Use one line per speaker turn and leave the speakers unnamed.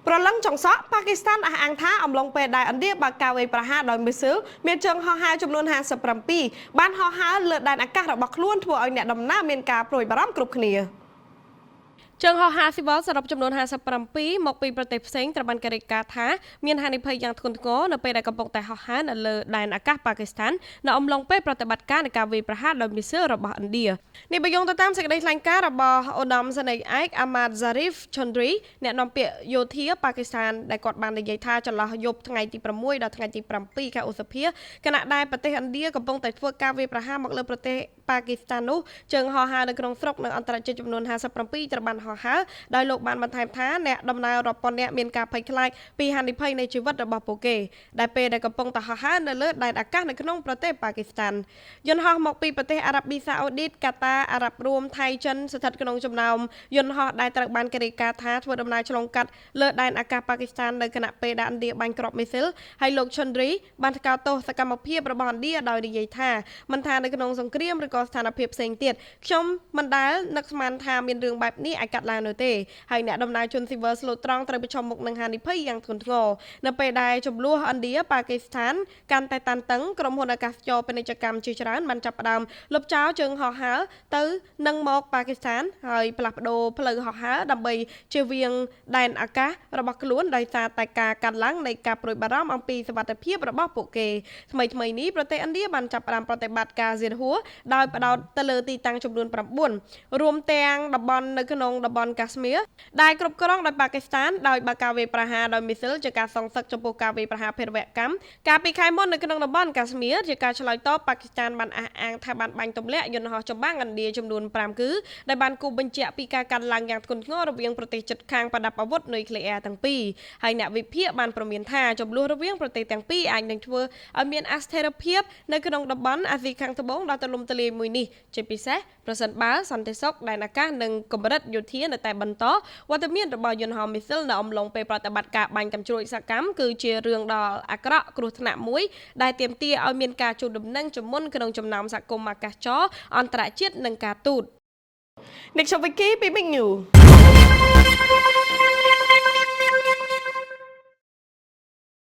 ប្រឡឹងចុងសក់ប៉ាគីស្ថានអះអាងថាអំឡុងពេលដែលឥណ្ឌាបើកការវាយប្រហារដោយមីស៊ីលមានជើងហោះហើរចំនួន57បានហោះហើរលើដែនអាកាសរបស់ខ្លួនធ្វើឲ្យអ្នកដំណើរមានការព្រួយបារម្ភគ្រប់គ្នាជើងហោះហើរស៊ីវលសរុបចំនួន57មកពីប្រទេសផ្សេងត្រូវបានគេរាយការណ៍ថាមានហានិភ័យយ៉ាងធ្ងន់ធ្ងរនៅពេលដែលកំពុងតែហោះហើរនៅលើដែនអាកាសប៉ាគីស្ថាននៅអំឡុងពេលប្រតិបត្តិការនៃការវាយប្រហារដោយមីស៊ីលរបស់ឥណ្ឌានេះបើយោងទៅតាមសេចក្តីថ្លែងការណ៍របស់ឧត្តមសេនីយ៍ឯកអាម៉ាត Zarif Chaudhry អ្នកនាំពាក្យយោធាប៉ាគីស្ថានដែលគាត់បាននិយាយថាចន្លោះយប់ថ្ងៃទី6ដល់ថ្ងៃទី7ខែឧសភាខណៈដែលប្រទេសឥណ្ឌាកំពុងតែធ្វើការវាយប្រហារមកលើប្រទេសប៉ាគីស្ថាននោះជើងហោះហើរនៅក្នុងស្រុកនិងអន្តរជាតិចំនួន57ត្រូវបានហោះហើរដោយលោកបានបន្ថែមថាអ្នកដំណើររាប់ពាន់នាក់មានការភ័យខ្លាចពីហានិភ័យនៃជីវិតរបស់ពួកគេដែលពេលដែលកំពុងតែហោះហើរនៅលើដែនអាកាសនៅក្នុងប្រទេសប៉ាគីស្ថានយន្តហោះមកពីប្រទេសអារ៉ាប៊ីសាអូឌីតកាតាអារ៉ាប់រួមថៃចិនស្ថិតក្នុងចំណោមយន្តហោះដែលត្រូវបានគេរាយការណ៍ថាធ្វើដំណើរឆ្លងកាត់លើដែនអាកាសប៉ាគីស្ថាននៅគណៈពេលដែលឥណ្ឌាបាញ់គ្រាប់មីស៊ីលហើយលោក Chaudhry បានថ្កោលទោសសកម្មភាពរបស់ឥណ្ឌាដោយនិយាយថាមិនថានៅក្នុងសង្គ្រាមឬក៏ស្ថានភាពផ្សេងទៀតខ្ញុំមិនដែលនឹកស្មានថាមានរឿងបែបនេះអាចកាត់ឡើងនោះទេហើយអ្នកដំណើរជនស៊ីវិលស្លូតត្រង់ត្រូវប្រឈមមុខនឹងហានិភ័យយ៉ាងធ្ងន់ធ្ងរនៅពេលដែលចំនួនឥណ្ឌាប៉ាគីស្ថានកាន់តែតានតឹងក្រុមហ៊ុនអាកាសចរពាណិជ្ជកម្មជាច្រើនបានចាប់ផ្ដើមលុបចោលជើងហោះហើរទៅនឹងមកប៉ាគីស្ថានហើយផ្លាស់ប្ដូរផ្លូវហោះហើរដើម្បីជៀសវាងដែនអាកាសរបស់ខ្លួនដោយសារតែការកាត់ឡើងនៃការព្រួយបារម្ភអំពីសុវត្ថិភាពរបស់ពួកគេថ្មីនេះប្រទេសឥណ្ឌាបានចាប់ផ្ដើមប្រតិបត្តិការហ្សៀនហួរដោយផ្ដោតទៅលើទីតាំងចំនួន9រួមទាំងតំបន់នៅក្នុងតំបន់កាស្មៀរដែលគ្រប់គ្រងដោយប៉ាគីស្ថានដោយបើកការវាយប្រហារដោយមីស៊ីលជាការសងសឹកចំពោះការវាយប្រហារភេរវកម្មកាលពីខែមុននៅក្នុងតំបន់កាស្មៀរជាការឆ្លើយតបប៉ាគីស្ថានបានអះអាងថាបានបាញ់ទម្លាក់យន្តហោះចម្បាំងឥណ្ឌាចំនួន5គឺដែលបានគូបញ្ជាក់ពីការកាត់ឡើងយ៉ាងធ្ងន់ធ្ងររវាងប្រទេសជិតខាងប្រដាប់អាវុធនុយក្លេអ៊ែរទាំងពីរហើយអ្នកវិភាគបានព្រមានថាចំនួនរវាងប្រទេសទាំងពីរអាចនឹងធ្វើឲ្យមានអស្ថិរភាពនៅក្នុងតំបន់អាស៊ីខាងត្បូងដ៏ទូលំទូលាយមួយនេះជាពិសេសប្រសិនបើសន្តិសុខដែនអាកាសនិងកម្រិតយោធានៅតែបន្តវត្តមានរបស់យន្តហោះមីស៊ីលនៅអំឡុងពេលប្រតិបត្តិការបាញ់កាំជ្រួចសកម្មគឺជារឿងដ៏អាក្រក់គ្រោះថ្នាក់មួយដែលទាមទារឲ្យមានការជួលដំណឹងជំនុនក្នុងចំណោមសហគមន៍អាកាសចរអន្តរជាតិនិងការទូត Nick Vicky ពី Big News